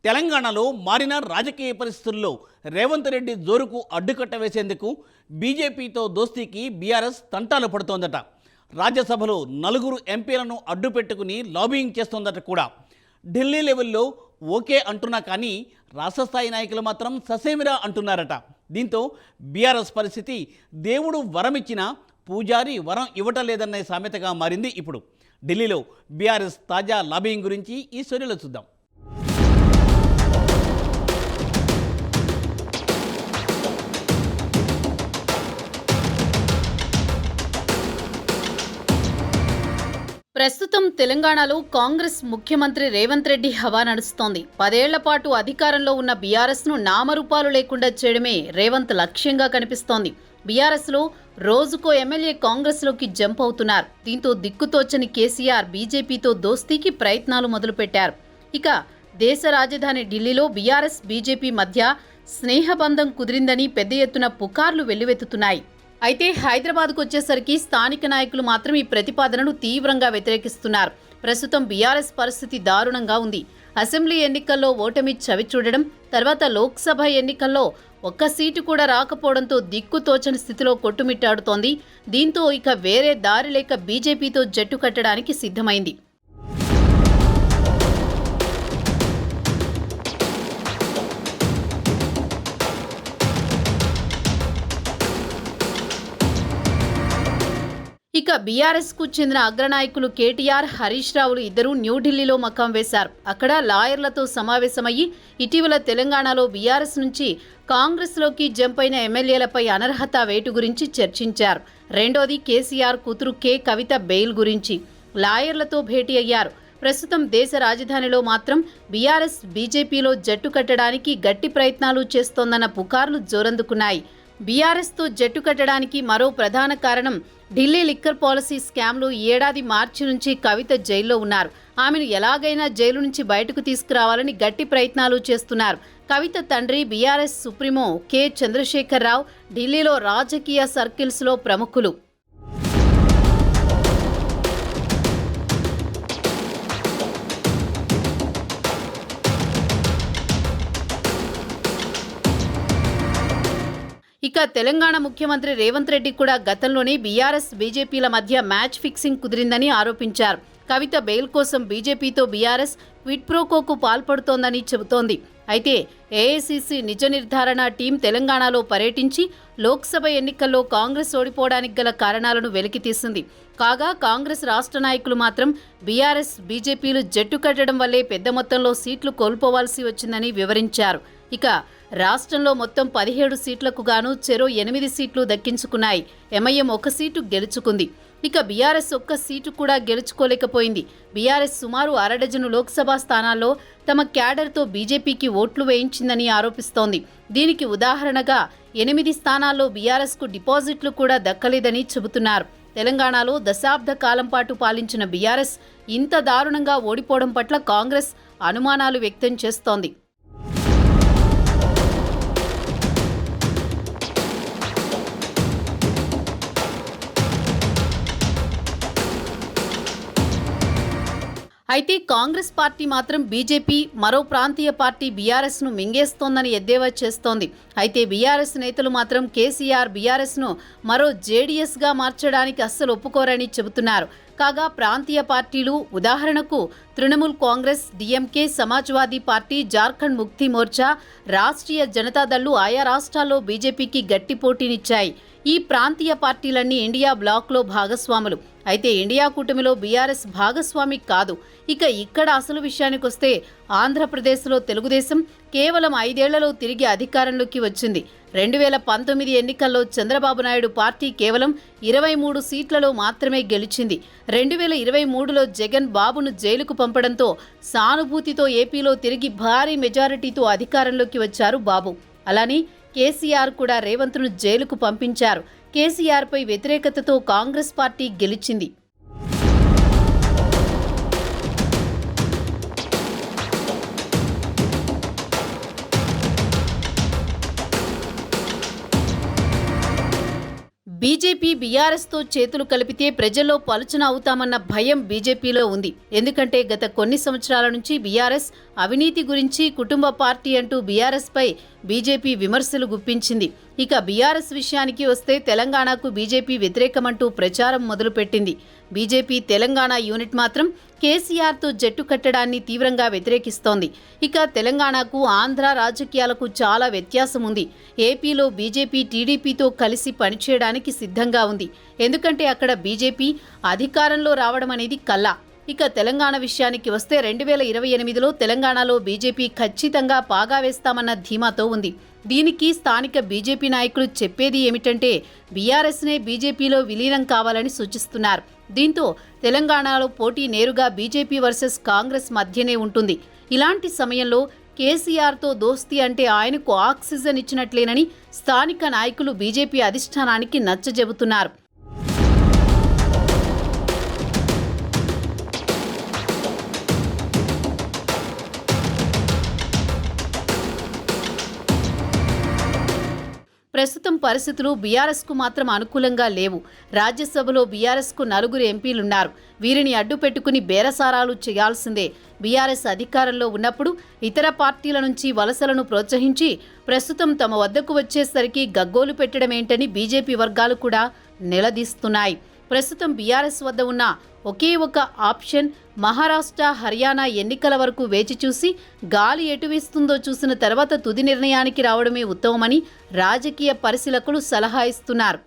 తెలంగాణలో మారిన రాజకీయ పరిస్థితుల్లో రేవంత్ రెడ్డి జోరుకు అడ్డుకట్ట వేసేందుకు బీజేపీతో దోస్తీకి బీఆర్ఎస్ తంటాలు పడుతోందట. రాజ్యసభలో 4 ఎంపీలను అడ్డుపెట్టుకుని లాబింగ్ చేస్తోందట కూడా. ఢిల్లీ లెవెల్లో ఓకే అంటున్నా కానీ రాష్ట్ర స్థాయి నాయకులు మాత్రం ససేమిరా అంటున్నారట. దీంతో బీఆర్ఎస్ పరిస్థితి దేవుడు వరం ఇచ్చినా పూజారి వరం ఇవ్వటం లేదనే సామెతగా మారింది. ఇప్పుడు ఢిల్లీలో బీఆర్ఎస్ తాజా లాబింగ్ గురించి ఈ స్టోరీలో చూద్దాం. ప్రస్తుతం తెలంగాణలో కాంగ్రెస్ ముఖ్యమంత్రి రేవంత్ రెడ్డి హవా నడుస్తోంది. 10 ఏళ్ల పాటు అధికారంలో ఉన్న బీఆర్ఎస్ను నామరూపాలు లేకుండా చేయడమే రేవంత్ లక్ష్యంగా కనిపిస్తోంది. బీఆర్ఎస్లో రోజుకో ఎమ్మెల్యే కాంగ్రెస్లోకి జంప్ అవుతున్నారు. దీంతో దిక్కుతోచని కేసీఆర్ బీజేపీతో దోస్తీకి ప్రయత్నాలు మొదలుపెట్టారు. ఇక దేశ రాజధాని ఢిల్లీలో బీఆర్ఎస్ బీజేపీ మధ్య స్నేహబంధం కుదిరిందని పెద్ద ఎత్తున పుకార్లు వెల్లువెత్తుతున్నాయి. అయితే హైదరాబాద్కు వచ్చేసరికి స్థానిక నాయకులు మాత్రం ఈ ప్రతిపాదనను తీవ్రంగా వ్యతిరేకిస్తున్నారు. ప్రస్తుతం బీఆర్ఎస్ పరిస్థితి దారుణంగా ఉంది. అసెంబ్లీ ఎన్నికల్లో ఓటమి చవిచూడడం, తర్వాత లోక్సభ ఎన్నికల్లో ఒక్క సీటు కూడా రాకపోవడంతో దిక్కుతోచని స్థితిలో కొట్టుమిట్టాడుతోంది. దీంతో ఇక వేరే దారి లేక బీజేపీతో జట్టు కట్టడానికి సిద్ధమైంది. ఇక బీఆర్ఎస్కు చెందిన అగ్రనాయకులు కేటీఆర్, హరీష్ రావులు ఇద్దరూ న్యూఢిల్లీలో మకాం వేశారు. అక్కడ లాయర్లతో సమావేశమయ్యి ఇటీవల తెలంగాణలో బీఆర్ఎస్ నుంచి కాంగ్రెస్లోకి జంప్ అయిన ఎమ్మెల్యేలపై అనర్హత వేటు గురించి చర్చించారు. రెండోది కేసీఆర్ కూతురు కవిత బెయిల్ గురించి లాయర్లతో భేటీ అయ్యారు. ప్రస్తుతం దేశ రాజధానిలో మాత్రం బీఆర్ఎస్ బీజేపీలో జట్టు కట్టడానికి గట్టి ప్రయత్నాలు చేస్తోందన్న పుకార్లు జోరందుకున్నాయి. బీఆర్ఎస్తో జట్టు కట్టడానికి మరో ప్రధాన కారణం ఢిల్లీ లిక్కర్ పాలసీ స్కామ్లో ఈ ఏడాది మార్చి నుంచి కవిత జైల్లో ఉన్నారు. ఆమెను ఎలాగైనా జైలు నుంచి బయటకు తీసుకురావాలని గట్టి ప్రయత్నాలు చేస్తున్నారు. కవిత తండ్రి బీఆర్ఎస్ సుప్రీమో చంద్రశేఖర్ రావు ఢిల్లీలో రాజకీయ సర్కిల్స్లో ప్రముఖులు. ఇక తెలంగాణ ముఖ్యమంత్రి రేవంత్ రెడ్డి కూడా గతంలోనే బీఆర్ఎస్ బీజేపీల మధ్య మ్యాచ్ ఫిక్సింగ్ కుదిరిందని ఆరోపించారు. కవిత బెయిల్ కోసం బీజేపీతో బీఆర్ఎస్ క్విడ్ ప్రోకోకు పాల్పడుతోందని చెబుతోంది. అయితే ఏఐసీసీ నిజ నిర్ధారణ టీం తెలంగాణలో పర్యటించి లోక్సభ ఎన్నికల్లో కాంగ్రెస్ ఓడిపోవడానికి గల కారణాలను వెలికితీసింది. కాగా కాంగ్రెస్ రాష్ట్ర నాయకులు మాత్రం బీఆర్ఎస్ బీజేపీలు జట్టు కట్టడం వల్లే పెద్ద మొత్తంలో సీట్లు కోల్పోవాల్సి వచ్చిందని వివరించారు. ఇక రాష్ట్రంలో మొత్తం 17 సీట్లకు గాను చెరో 8 సీట్లు దక్కించుకున్నాయి. ఎంఐఎం 1 సీటు గెలుచుకుంది. ఇక బీఆర్ఎస్ 1 సీటు కూడా గెలుచుకోలేకపోయింది. బీఆర్ఎస్ సుమారు 1/2 డజను లోక్సభ స్థానాల్లో తమ క్యాడర్తో బీజేపీకి ఓట్లు వేయించిందని ఆరోపిస్తోంది. దీనికి ఉదాహరణగా 8 స్థానాల్లో బీఆర్ఎస్కు డిపాజిట్లు కూడా దక్కలేదని చెబుతున్నారు. తెలంగాణలో దశాబ్ద కాలం పాటు పాలించిన బీఆర్ఎస్ ఇంత దారుణంగా ఓడిపోవడం పట్ల కాంగ్రెస్ అనుమానాలు వ్యక్తం చేస్తోంది. అయితే కాంగ్రెస్ పార్టీ మాత్రం బీజేపీ మరో ప్రాంతీయ పార్టీ బీఆర్ఎస్ను మింగేస్తోందని ఎద్దేవా చేస్తోంది. అయితే బీఆర్ఎస్ నేతలు మాత్రం కేసీఆర్ బీఆర్ఎస్ను మరో జేడీఎస్గా మార్చడానికి అస్సలు ఒప్పుకోరని చెబుతున్నారు. కాగా ప్రాంతీయ పార్టీలు ఉదాహరణకు తృణమూల్ కాంగ్రెస్, డీఎంకే, సమాజ్వాదీ పార్టీ, జార్ఖండ్ ముక్తి మోర్చా, రాష్ట్రీయ జనతాదళ్లు ఆయా రాష్ట్రాల్లో బీజేపీకి గట్టి పోటీనిచ్చాయి. ఈ ప్రాంతీయ పార్టీలన్నీ ఇండియా బ్లాక్లో భాగస్వాములు. అయితే ఇండియా కూటమిలో బీఆర్ఎస్ భాగస్వామి కాదు. ఇక ఇక్కడ అసలు విషయానికొస్తే ఆంధ్రప్రదేశ్లో తెలుగుదేశం కేవలం 5 ఏళ్లలో తిరిగి అధికారంలోకి వచ్చింది. 2019 ఎన్నికల్లో చంద్రబాబు నాయుడు పార్టీ కేవలం 23 సీట్లలో మాత్రమే గెలిచింది. 2023లో జగన్ బాబును జైలుకు పంపడంతో సానుభూతితో ఏపీలో తిరిగి భారీ మెజారిటీతో అధికారంలోకి వచ్చారు బాబు. అలానే కేసీఆర్ కూడా రేవంత్ను జైలుకు పంపించారు. కేసీఆర్పై వ్యతిరేకతతో కాంగ్రెస్ పార్టీ గెలిచింది. బీజేపీ బీఆర్ఎస్తో చేతులు కలిపితే ప్రజల్లో పలుచన అవుతామన్న భయం బీజేపీలో ఉంది. ఎందుకంటే గత కొన్ని సంవత్సరాల నుంచి బీఆర్ఎస్ అవినీతి గురించి కుటుంబ పార్టీ అంటూ బీఆర్ఎస్పై బీజేపీ విమర్శలు గుప్పించింది. ఇక బీఆర్ఎస్ విషయానికి వస్తే తెలంగాణకు బీజేపీ వ్యతిరేకమంటూ ప్రచారం మొదలుపెట్టింది. బీజేపీ తెలంగాణ యూనిట్ మాత్రం కేసీఆర్తో జట్టు కట్టడాన్ని తీవ్రంగా వ్యతిరేకిస్తోంది. ఇక తెలంగాణకు ఆంధ్ర రాజకీయాలకు చాలా వ్యత్యాసం ఉంది. ఏపీలో బీజేపీ టీడీపీతో కలిసి పనిచేయడానికి సిద్ధంగా ఉంది. ఎందుకంటే అక్కడ బీజేపీ అధికారంలో రావడం అనేది కల్లా. ఇక తెలంగాణ విషయానికి వస్తే 2028లో తెలంగాణలో బీజేపీ ఖచ్చితంగా పాగా వేస్తామన్న ధీమాతో ఉంది. దీనికి స్థానిక బీజేపీ నాయకులు చెప్పేది ఏమిటంటే బీఆర్ఎస్నే బీజేపీలో విలీనం కావాలని సూచిస్తున్నారు. దీంతో తెలంగాణలో పోటీ నేరుగా బీజేపీ వర్సెస్ కాంగ్రెస్ మధ్యనే ఉంటుంది. ఇలాంటి సమయంలో కేసీఆర్తో దోస్తీ అంటే ఆయనకు ఆక్సిజన్ ఇచ్చినట్లేనని స్థానిక నాయకులు బీజేపీ అధిష్టానానికి నచ్చజెబుతున్నారు. ప్రస్తుతం పరిస్థితులు బీఆర్ఎస్కు మాత్రం అనుకూలంగా లేవు. రాజ్యసభలో బీఆర్ఎస్కు 4 ఎంపీలున్నారు. వీరిని అడ్డుపెట్టుకుని బేరసారాలు చేయాల్సిందే. బీఆర్ఎస్ అధికారంలో ఉన్నప్పుడు ఇతర పార్టీల నుంచి వలసలను ప్రోత్సహించి ప్రస్తుతం తమ వద్దకు వచ్చేసరికి గగ్గోలు పెట్టడమేంటని బీజేపీ వర్గాలు కూడా నిలదీస్తున్నాయి. ప్రస్తుతం బీఆర్ఎస్ వద్ద ఉన్న ఒకే ఒక ఆప్షన్ మహారాష్ట్ర, హర్యానా ఎన్నికల వరకు వేచి చూసి గాలి ఎటు వీస్తుందో చూసిన తర్వాత తుది నిర్ణయానికి రావడమే ఉత్తమమని రాజకీయ పరిశీలకులు సలహా ఇస్తున్నారు.